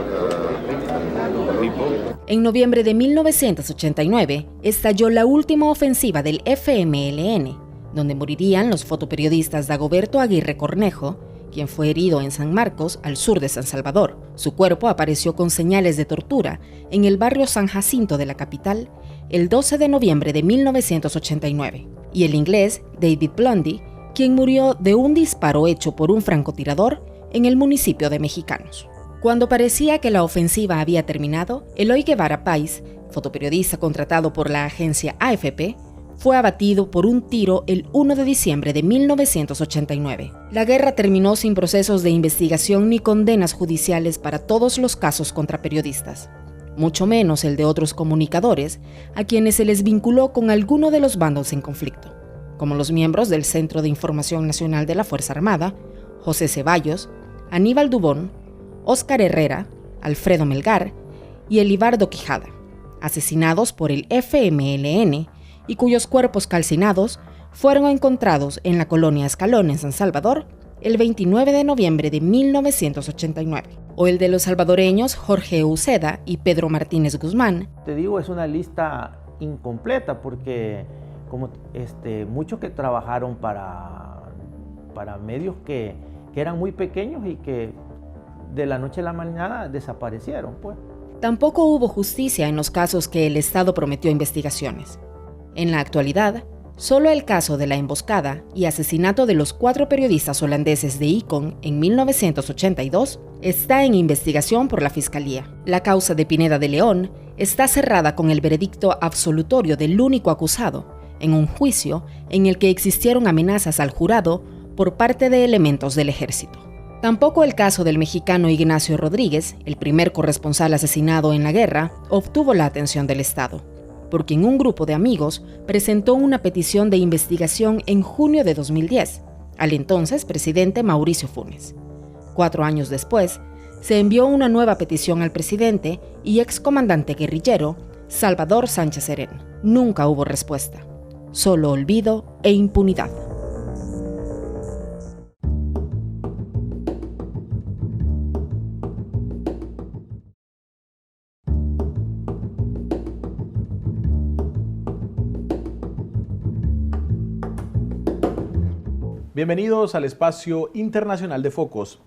people. En noviembre de 1989 estalló la última ofensiva del FMLN, donde morirían los fotoperiodistas Dagoberto Aguirre Cornejo, quien fue herido en San Marcos, al sur de San Salvador. Su cuerpo apareció con señales de tortura en el barrio San Jacinto de la capital el 12 de noviembre de 1989. Y el inglés David Blondie, quien murió de un disparo hecho por un francotirador en el municipio de Mexicanos. Cuando parecía que la ofensiva había terminado, Eloy Guevara Pais, fotoperiodista contratado por la agencia AFP, fue abatido por un tiro el 1 de diciembre de 1989. La guerra terminó sin procesos de investigación ni condenas judiciales para todos los casos contra periodistas, mucho menos el de otros comunicadores a quienes se les vinculó con alguno de los bandos en conflicto, como los miembros del Centro de Información Nacional de la Fuerza Armada, José Ceballos, Aníbal Dubón, Óscar Herrera, Alfredo Melgar y Elibardo Quijada, asesinados por el FMLN y cuyos cuerpos calcinados fueron encontrados en la colonia Escalón en San Salvador el 29 de noviembre de 1989. O el de los salvadoreños Jorge Uceda y Pedro Martínez Guzmán. Te digo, es una lista incompleta porque como muchos que trabajaron para medios que eran muy pequeños y que de la noche a la mañana desaparecieron, pues. Tampoco hubo justicia en los casos que el Estado prometió investigaciones. En la actualidad, solo el caso de la emboscada y asesinato de los 4 periodistas holandeses de Icon en 1982 está en investigación por la Fiscalía. La causa de Pineda de León está cerrada con el veredicto absolutorio del único acusado, en un juicio en el que existieron amenazas al jurado por parte de elementos del ejército. Tampoco el caso del mexicano Ignacio Rodríguez, el primer corresponsal asesinado en la guerra, obtuvo la atención del Estado, porque un grupo de amigos presentó una petición de investigación en junio de 2010 al entonces presidente Mauricio Funes. 4 años después, se envió una nueva petición al presidente y excomandante guerrillero Salvador Sánchez Serén. Nunca hubo respuesta, solo olvido e impunidad. Bienvenidos al espacio internacional de Focos.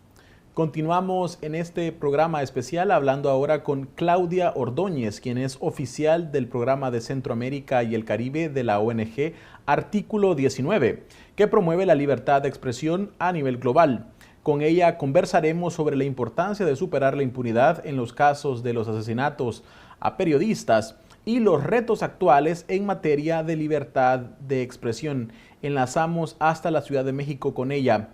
Continuamos en este programa especial hablando ahora con Claudia Ordóñez, quien es oficial del programa de Centroamérica y el Caribe de la ONG Artículo 19, que promueve la libertad de expresión a nivel global. Con ella conversaremos sobre la importancia de superar la impunidad en los casos de los asesinatos a periodistas y los retos actuales en materia de libertad de expresión. Enlazamos hasta la Ciudad de México con ella.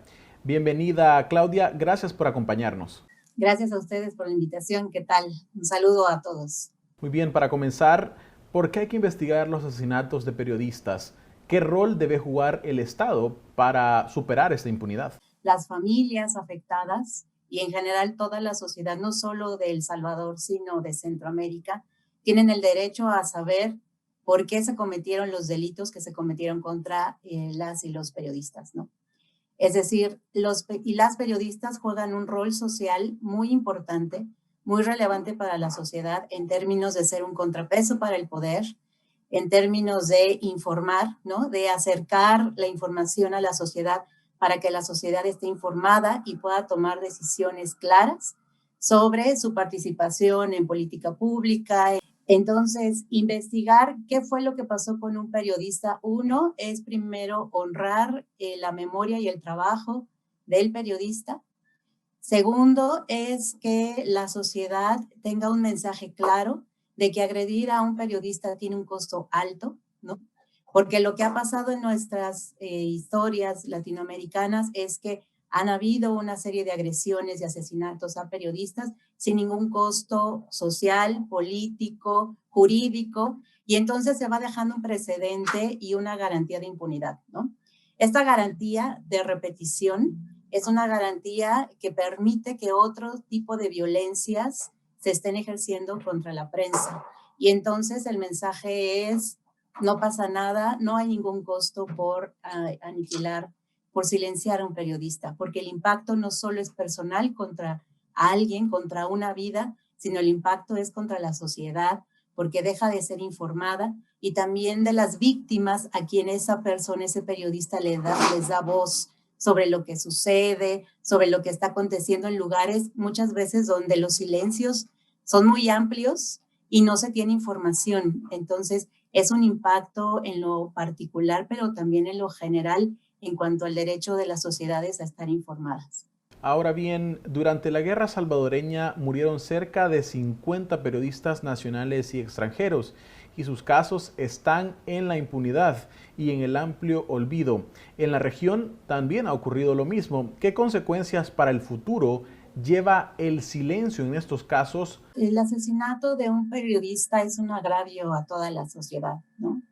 Bienvenida, Claudia. Gracias por acompañarnos. Gracias a ustedes por la invitación. ¿Qué tal? Un saludo a todos. Muy bien, para comenzar, ¿por qué hay que investigar los asesinatos de periodistas? ¿Qué rol debe jugar el Estado para superar esta impunidad? Las familias afectadas y en general toda la sociedad, no solo de El Salvador, sino de Centroamérica, tienen el derecho a saber por qué se cometieron los delitos que se cometieron contra las y los periodistas, ¿no? Es decir, los y las periodistas juegan un rol social muy importante, muy relevante para la sociedad en términos de ser un contrapeso para el poder, en términos de informar, ¿no? De acercar la información a la sociedad para que la sociedad esté informada y pueda tomar decisiones claras sobre su participación en política pública, Entonces, investigar qué fue lo que pasó con un periodista. Uno es primero honrar la memoria y el trabajo del periodista. Segundo es que la sociedad tenga un mensaje claro de que agredir a un periodista tiene un costo alto, ¿no? Porque lo que ha pasado en nuestras historias latinoamericanas es que han habido una serie de agresiones y asesinatos a periodistas sin ningún costo social, político, jurídico, y entonces se va dejando un precedente y una garantía de impunidad, ¿no? Esta garantía de repetición es una garantía que permite que otro tipo de violencias se estén ejerciendo contra la prensa. Y entonces el mensaje es, no pasa nada, no hay ningún costo por aniquilar, por silenciar a un periodista, porque el impacto no solo es personal contra alguien, contra una vida, sino el impacto es contra la sociedad, porque deja de ser informada, y también de las víctimas a quien esa persona, ese periodista les da voz sobre lo que sucede, sobre lo que está aconteciendo en lugares muchas veces donde los silencios son muy amplios y no se tiene información. Entonces, es un impacto en lo particular, pero también en lo general en cuanto al derecho de las sociedades a estar informadas. Ahora bien, durante la guerra salvadoreña murieron cerca de 50 periodistas nacionales y extranjeros, y sus casos están en la impunidad y en el amplio olvido. En la región también ha ocurrido lo mismo. ¿Qué consecuencias para el futuro lleva el silencio en estos casos? El asesinato de un periodista es un agravio a toda la sociedad, ¿no?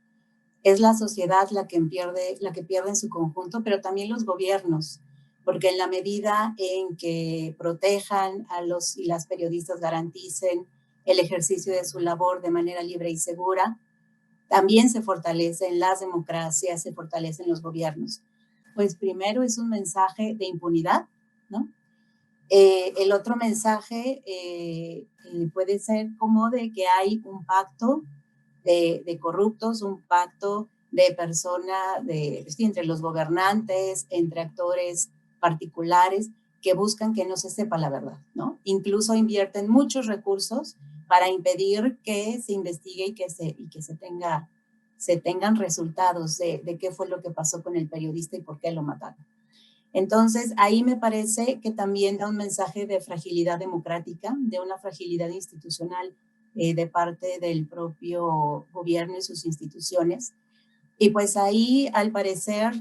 Es la sociedad la que pierde en su conjunto, pero también los gobiernos, porque en la medida en que protejan a los y las periodistas, garanticen el ejercicio de su labor de manera libre y segura, también se fortalecen las democracias, se fortalecen los gobiernos. Pues primero es un mensaje de impunidad, ¿no? El otro mensaje puede ser como de que hay un pacto de corruptos, un pacto de personas, entre los gobernantes, entre actores particulares que buscan que no se sepa la verdad, ¿no? Incluso invierten muchos recursos para impedir que se investigue y que se tengan resultados de qué fue lo que pasó con el periodista y por qué lo mataron. Entonces, ahí me parece que también da un mensaje de fragilidad democrática, de una fragilidad institucional de parte del propio gobierno y sus instituciones. Y pues ahí, al parecer,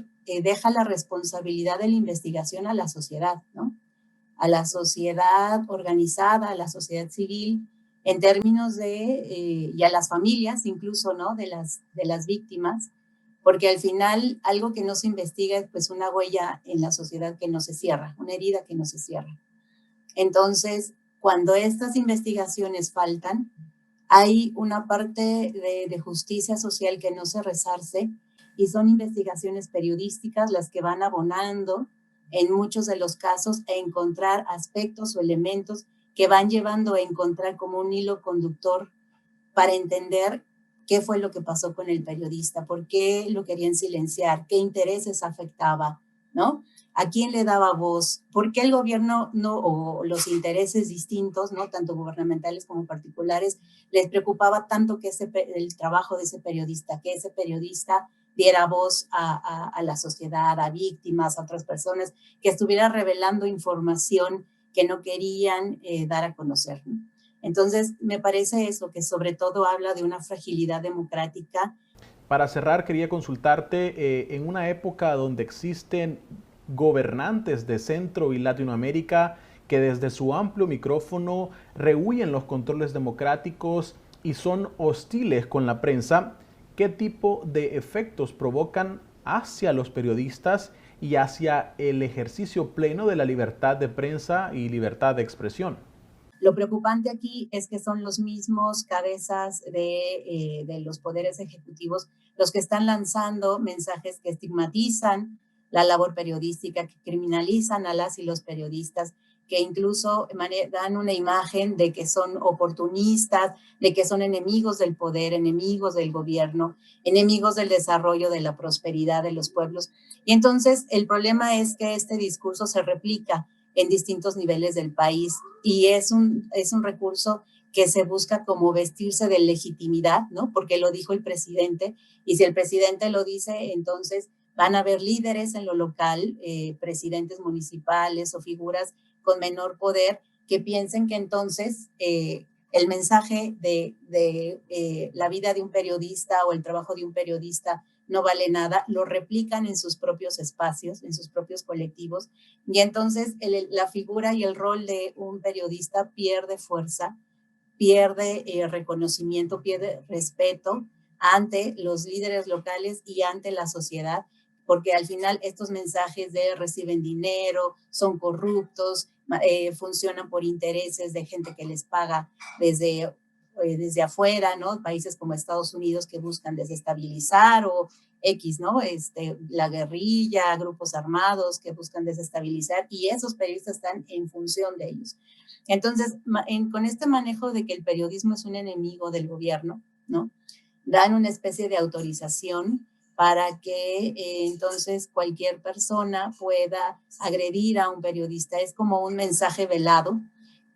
deja la responsabilidad de la investigación a la sociedad, ¿no? A la sociedad organizada, a la sociedad civil, en términos y a las familias incluso, ¿no? De las víctimas, porque al final algo que no se investiga es pues una huella en la sociedad que no se cierra, una herida que no se cierra. Entonces, cuando estas investigaciones faltan, hay una parte de justicia social que no se resarce, y son investigaciones periodísticas las que van abonando en muchos de los casos a encontrar aspectos o elementos que van llevando a encontrar como un hilo conductor para entender qué fue lo que pasó con el periodista, por qué lo querían silenciar, qué intereses afectaba, ¿no? ¿A quién le daba voz? ¿Por qué el gobierno o los intereses distintos, ¿no? Tanto gubernamentales como particulares, les preocupaba tanto que el trabajo de ese periodista, que ese periodista diera voz a la sociedad, a víctimas, a otras personas, que estuviera revelando información que no querían dar a conocer, ¿no? Entonces, me parece eso, que sobre todo habla de una fragilidad democrática. Para cerrar, quería consultarte, en una época donde existen gobernantes de Centro y Latinoamérica que desde su amplio micrófono rehúyen los controles democráticos y son hostiles con la prensa, ¿qué tipo de efectos provocan hacia los periodistas y hacia el ejercicio pleno de la libertad de prensa y libertad de expresión? Lo preocupante aquí es que son los mismos cabezas de los poderes ejecutivos los que están lanzando mensajes que estigmatizan la labor periodística, que criminalizan a las y los periodistas, que incluso dan una imagen de que son oportunistas, de que son enemigos del poder, enemigos del gobierno, enemigos del desarrollo, de la prosperidad de los pueblos. Y entonces el problema es que este discurso se replica en distintos niveles del país y es un recurso que se busca como vestirse de legitimidad, ¿no? Porque lo dijo el presidente, y si el presidente lo dice, entonces van a haber líderes en lo local, presidentes municipales o figuras con menor poder que piensen que entonces el mensaje de la vida de un periodista o el trabajo de un periodista no vale nada, lo replican en sus propios espacios, en sus propios colectivos, y entonces la figura y el rol de un periodista pierde fuerza, pierde reconocimiento, pierde respeto ante los líderes locales y ante la sociedad, porque al final estos mensajes de reciben dinero, son corruptos, funcionan por intereses de gente que les paga desde afuera, ¿no? Países como Estados Unidos que buscan desestabilizar o X, ¿no? La guerrilla, grupos armados que buscan desestabilizar, y esos periodistas están en función de ellos. Entonces, con este manejo de que el periodismo es un enemigo del gobierno, ¿no? Dan una especie de autorización para que entonces cualquier persona pueda agredir a un periodista. Es como un mensaje velado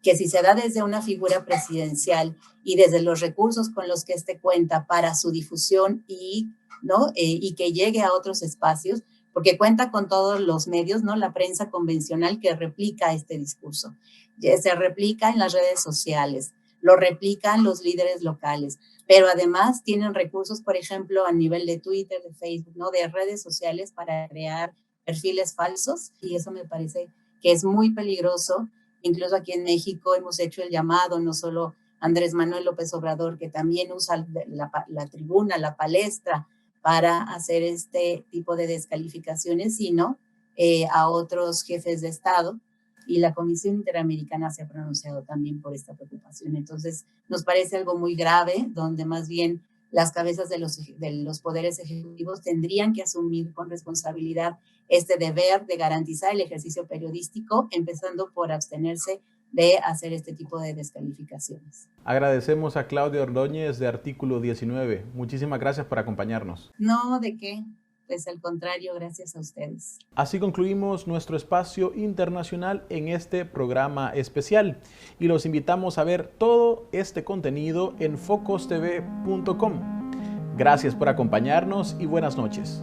que si se da desde una figura presidencial y desde los recursos con los que éste cuenta para su difusión y que llegue a otros espacios, porque cuenta con todos los medios, ¿no? La prensa convencional que replica este discurso. Se replica en las redes sociales, lo replican los líderes locales, pero además tienen recursos, por ejemplo, a nivel de Twitter, de Facebook, ¿no? De redes sociales para crear perfiles falsos, y eso me parece que es muy peligroso. Incluso aquí en México hemos hecho el llamado, no solo Andrés Manuel López Obrador, que también usa la tribuna, la palestra, para hacer este tipo de descalificaciones, sino a otros jefes de Estado, y la Comisión Interamericana se ha pronunciado también por esta preocupación. Entonces, nos parece algo muy grave, donde más bien las cabezas de los poderes ejecutivos tendrían que asumir con responsabilidad este deber de garantizar el ejercicio periodístico, empezando por abstenerse de hacer este tipo de descalificaciones. Agradecemos a Claudia Ordóñez de Artículo 19. Muchísimas gracias por acompañarnos. No, ¿de qué? Pues al contrario, gracias a ustedes. Así concluimos nuestro espacio internacional en este programa especial y los invitamos a ver todo este contenido en focostv.com. Gracias por acompañarnos y buenas noches.